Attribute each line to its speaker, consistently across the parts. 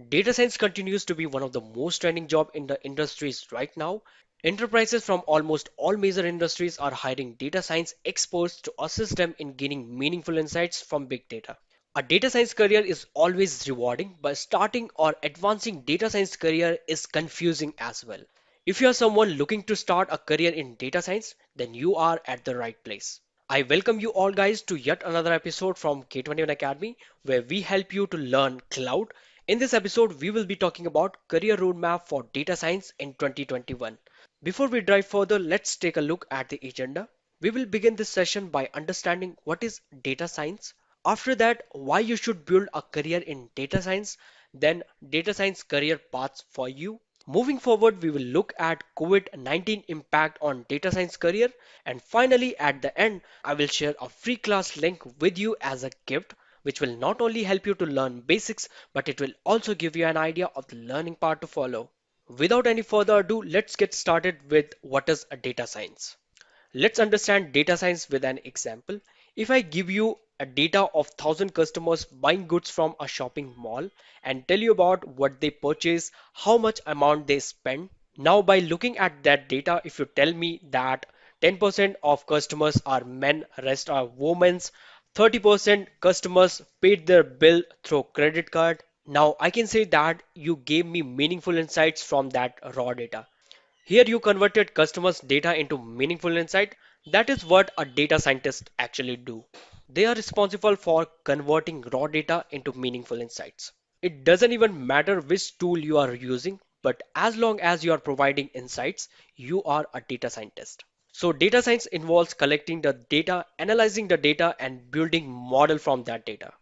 Speaker 1: Data science continues to be one of the most trending jobs in the industries right now. Enterprises from almost all major industries are hiring data science experts to assist them in gaining meaningful insights from big data. A data science career is always rewarding, but starting or advancing data science career is confusing as well. If you are someone looking to start a career in data science, then you are at the right place. I welcome you all guys to yet another episode from K21 Academy where we help you to learn cloud. In this episode, we will be talking about career roadmap for data science in 2021. Before we dive further, let's take a look at the agenda. We will begin this session by understanding what is data science. After that, why you should build a career in data science, then data science career paths for you. Moving forward, we will look at COVID-19 impact on data science career, and finally at the end, I will share a free class link with you as a gift which will not only help you to learn basics, but it will also give you an idea of the learning part to follow. Without any further ado, let's get started with what is a data science. Let's understand data science with an example. If I give you a data of 1,000 customers buying goods from a shopping mall and tell you about what they purchase, how much amount they spend. Now, by looking at that data, if you tell me that 10% of customers are men, rest are women, 30% customers paid their bill through credit card. Now, I can say that you gave me meaningful insights from that raw data. Here you converted customers' data into meaningful insight. That is what a data scientist actually do. They are responsible for converting raw data into meaningful insights. It doesn't even matter which tool you are using, but as long as you are providing insights, you are a data scientist. So data science involves collecting the data, analyzing the data, and building model from that data.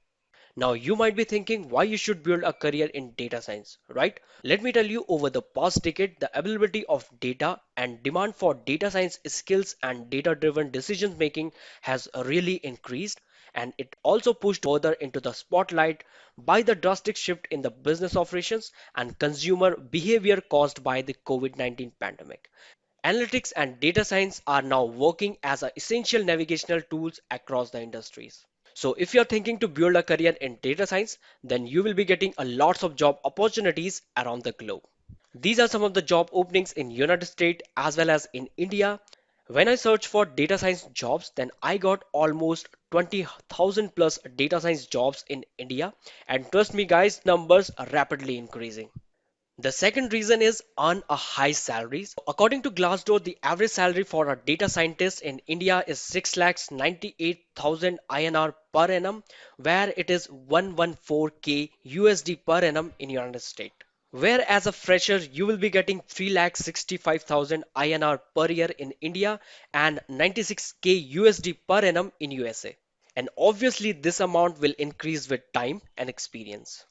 Speaker 1: Now, you might be thinking why you should build a career in data science, right? Let me tell you, over the past decade, the availability of data and demand for data science skills and data-driven decision making has really increased, and it also pushed further into the spotlight by the drastic shift in the business operations and consumer behavior caused by the COVID-19 pandemic. Analytics and data science are now working as essential navigational tools across the industries. So if you're thinking to build a career in data science, then you will be getting a lots of job opportunities around the globe. These are some of the job openings in United States as well as in India. When I searched for data science jobs, then I got almost 20,000 plus data science jobs in India. And trust me guys, numbers are rapidly increasing. The second reason is earn a high salaries. According to Glassdoor, the average salary for a data scientist in India is 6,98,000 INR per annum, where it is 114K USD per annum in United States. Where as a fresher, you will be getting 3,65,000 INR per year in India and 96K USD per annum in USA. And obviously, this amount will increase with time and experience.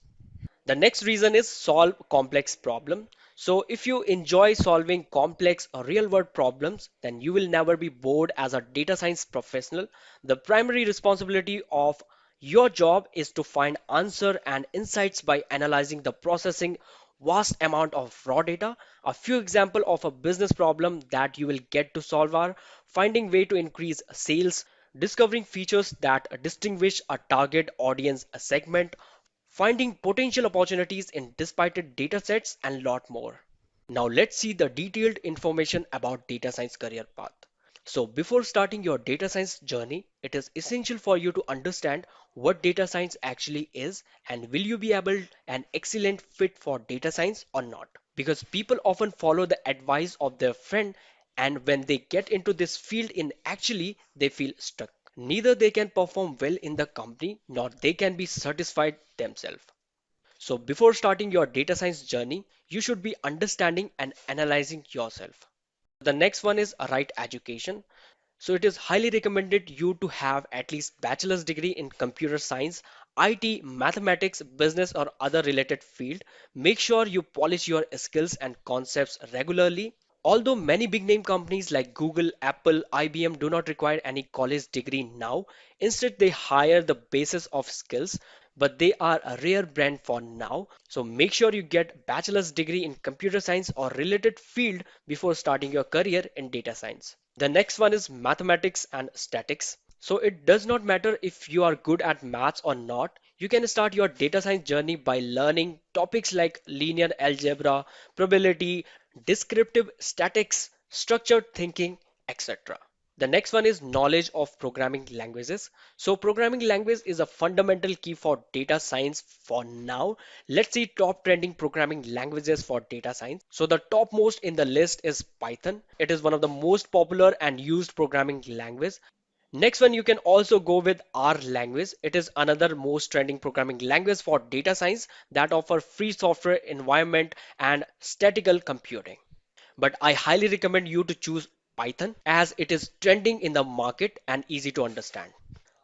Speaker 1: The next reason is solve complex problem. So if you enjoy solving complex or real world problems, then you will never be bored as a data science professional. The primary responsibility of your job is to find answer and insights by analyzing the processing vast amount of raw data. A few example of a business problem that you will get to solve are finding way to increase sales, discovering features that distinguish a target audience segment, finding potential opportunities in disparate data sets, and lot more. Now let's see the detailed information about data science career path. So before starting your data science journey, it is essential for you to understand what data science actually is and will you be able an excellent fit for data science or not. Because people often follow the advice of their friend and when they get into this field in actually they feel stuck. Neither they can perform well in the company nor they can be satisfied themselves. So before starting your data science journey, you should be understanding and analyzing yourself. The next one is a right education. So it is highly recommended you to have at least bachelor's degree in computer science, IT, mathematics, business or other related field. Make sure you polish your skills and concepts regularly. Although many big name companies like Google, Apple, IBM do not require any college degree now, instead they hire the basis of skills, but they are a rare brand for now. So make sure you get bachelor's degree in computer science or related field before starting your career in data science. The next one is mathematics and statics. So it does not matter if you are good at maths or not. You can start your data science journey by learning topics like linear algebra, probability, descriptive statistics, structured thinking, etc. The next one is knowledge of programming languages. So programming language is a fundamental key for data science for now. Let's see top trending programming languages for data science. So the topmost in the list is Python. It is one of the most popular and used programming language. Next one, you can also go with R language. It is another most trending programming language for data science that offer free software environment and statistical computing. But I highly recommend you to choose Python as it is trending in the market and easy to understand.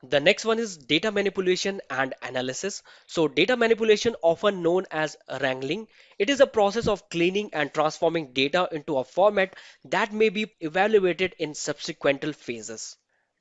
Speaker 1: The next one is data manipulation and analysis. So data manipulation, often known as wrangling, it is a process of cleaning and transforming data into a format that may be evaluated in subsequent phases.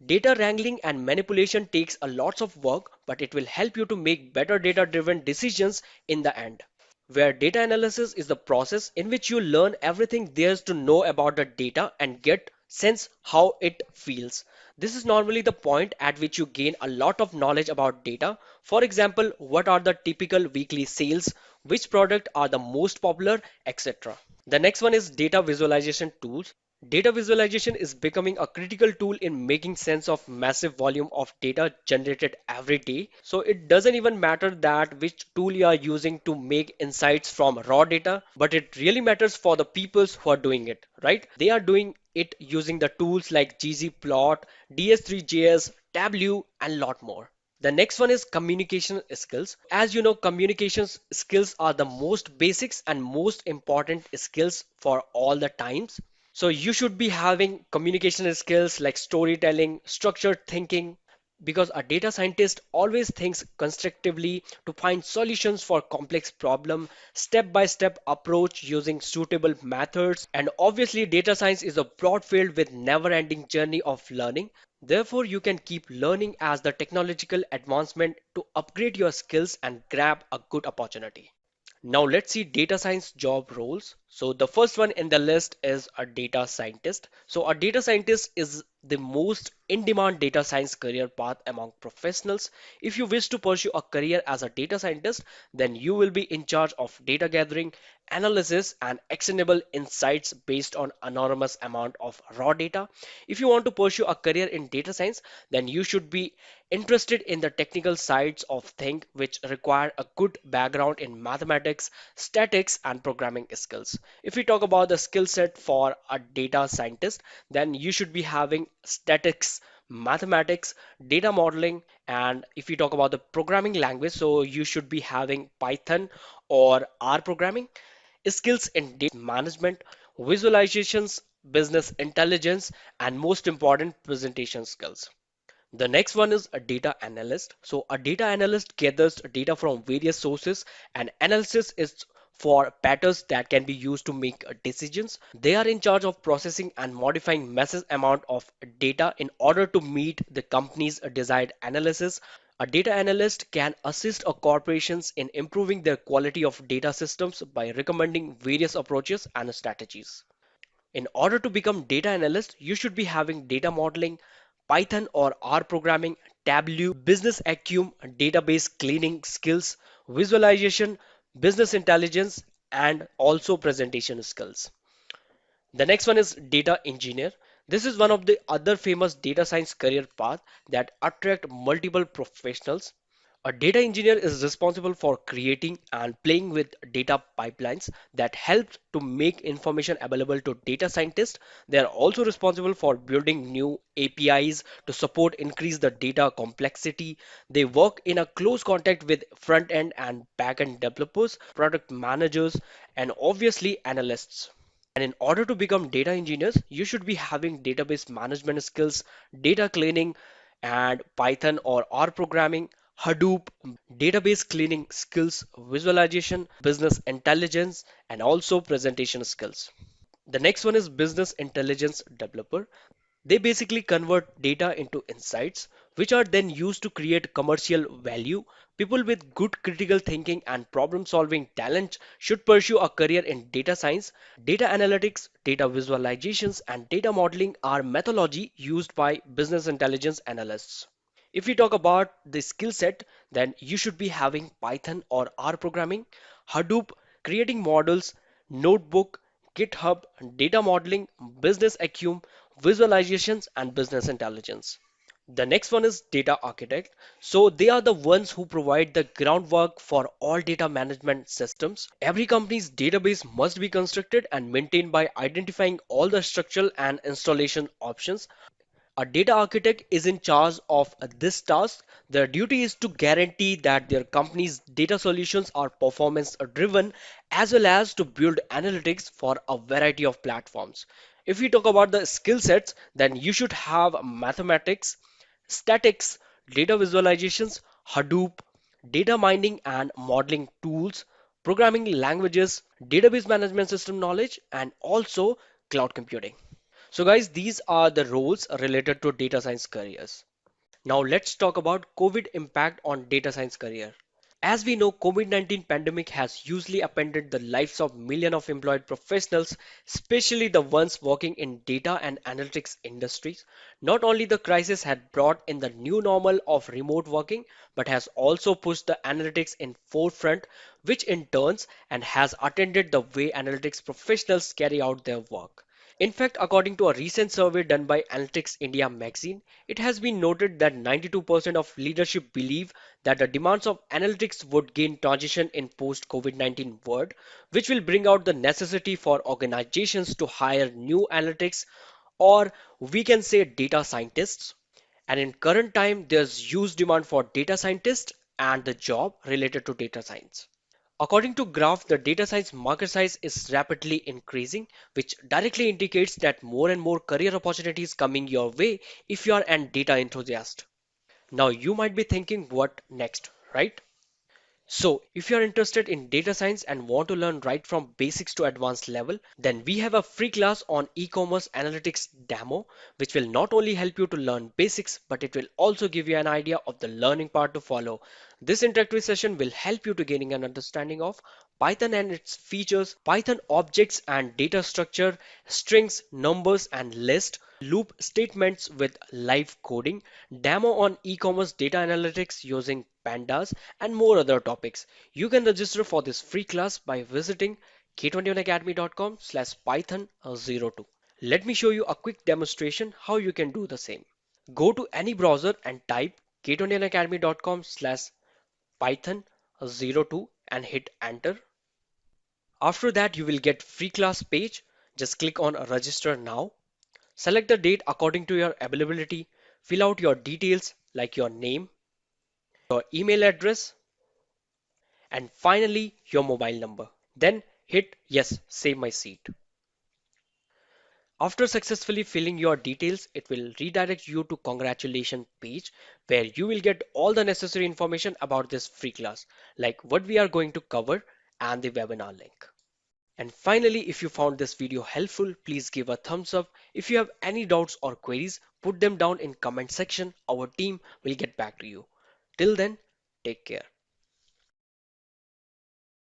Speaker 1: Data wrangling and manipulation takes a lots of work, but it will help you to make better data-driven decisions in the end. Where data analysis is the process in which you learn everything there is to know about the data and get sense how it feels. This is normally the point at which you gain a lot of knowledge about data. For example, what are the typical weekly sales, which product are the most popular, etc. The next one is data visualization tools. Data visualization is becoming a critical tool in making sense of massive volume of data generated every day. So it doesn't even matter that which tool you are using to make insights from raw data, but it really matters for the peoples who are doing it, right? They are doing it using the tools like ggplot, ds3js, tableau, and lot more. The next one is communication skills. As you know, communication skills are the most basics and most important skills for all the times. So you should be having communication skills like storytelling, structured thinking, because a data scientist always thinks constructively to find solutions for complex problem, step-by-step approach using suitable methods, and obviously data science is a broad field with never-ending journey of learning. Therefore, you can keep learning as the technological advancement to upgrade your skills and grab a good opportunity. Now let's see data science job roles. So the first one in the list is a data scientist. So a data scientist is the most in-demand data science career path among professionals. If you wish to pursue a career as a data scientist, then you will be in charge of data gathering, analysis, and actionable insights based on enormous amount of raw data. If you want to pursue a career in data science, then you should be interested in the technical sides of things which require a good background in mathematics, statistics, and programming skills. If we talk about the skill set for a data scientist, then you should be having statistics, mathematics, data modeling, and if you talk about the programming language, so you should be having Python or R programming, skills in data management, visualizations, business intelligence, and most important, presentation skills. The next one is a data analyst. So a data analyst gathers data from various sources and analysis is for patterns that can be used to make decisions. They are in charge of processing and modifying massive amount of data in order to meet the company's desired analysis. A data analyst can assist a corporations in improving their quality of data systems by recommending various approaches and strategies. In order to become data analyst, you should be having data modeling, Python or R programming, Tableau, business acumen, database cleaning skills, visualization, business intelligence, and also presentation skills. The next one is data engineer. This is one of the other famous data science career path that attract multiple professionals. A data engineer is responsible for creating and playing with data pipelines that help to make information available to data scientists. They are also responsible for building new APIs to support increase the data complexity. They work in a close contact with front end and back end developers, product managers, and obviously analysts. And in order to become data engineers, you should be having database management skills, data cleaning, and Python or R programming, Hadoop, database cleaning skills, visualization, business intelligence, and also presentation skills. The next one is business intelligence developer. They basically convert data into insights, which are then used to create commercial value. People with good critical thinking and problem solving talent should pursue a career in data science. Data analytics, data visualizations, and data modeling are methodology used by business intelligence analysts. If we talk about the skill set, then you should be having Python or R programming, Hadoop, creating models, notebook, GitHub, data modeling, business acumen, visualizations, and business intelligence. The next one is data architect. So they are the ones who provide the groundwork for all data management systems. Every company's database must be constructed and maintained by identifying all the structural and installation options. A data architect is in charge of this task. Their duty is to guarantee that their company's data solutions are performance driven as well as to build analytics for a variety of platforms. If we talk about the skill sets, then you should have mathematics, statics, data visualizations, Hadoop, data mining and modeling tools, programming languages, database management system knowledge, and also cloud computing. So guys, these are the roles related to data science careers. Now let's talk about COVID impact on data science career. As we know, COVID-19 pandemic has hugely upended the lives of millions of employed professionals, especially the ones working in data and analytics industries. Not only the crisis had brought in the new normal of remote working, but has also pushed the analytics in forefront, which in turns and has attended the way analytics professionals carry out their work. In fact, according to a recent survey done by Analytics India magazine, it has been noted that 92% of leadership believe that the demands of analytics would gain transition in post-COVID-19 world, which will bring out the necessity for organizations to hire new analytics or we can say data scientists. And in current time, there's huge demand for data scientists and the job related to data science. According to graph, the data science market size is rapidly increasing, which directly indicates that more and more career opportunities coming your way if you are an data enthusiast. Now you might be thinking what next, right? So, if you are interested in data science and want to learn right from basics to advanced level, then we have a free class on e-commerce analytics demo, which will not only help you to learn basics, but it will also give you an idea of the learning part to follow. This interactive session will help you to gaining an understanding of Python and its features, Python objects and data structure, strings, numbers and list, loop statements with live coding, demo on e-commerce data analytics using pandas, and more other topics. You can register for this free class by visiting k21academy.com/python02. Let me show you a quick demonstration how you can do the same. Go to any browser and type k21academy.com/python02 and hit enter. After that, you will get free class page. Just click on register now. Select the date according to your availability. Fill out your details like your name, your email address, and finally your mobile number. Then hit yes, save my seat. After successfully filling your details, it will redirect you to congratulation page where you will get all the necessary information about this free class, like what we are going to cover and the webinar link. And finally, if you found this video helpful, please give a thumbs up. If you have any doubts or queries, put them down in comment section. Our team will get back to you. Till then, take care.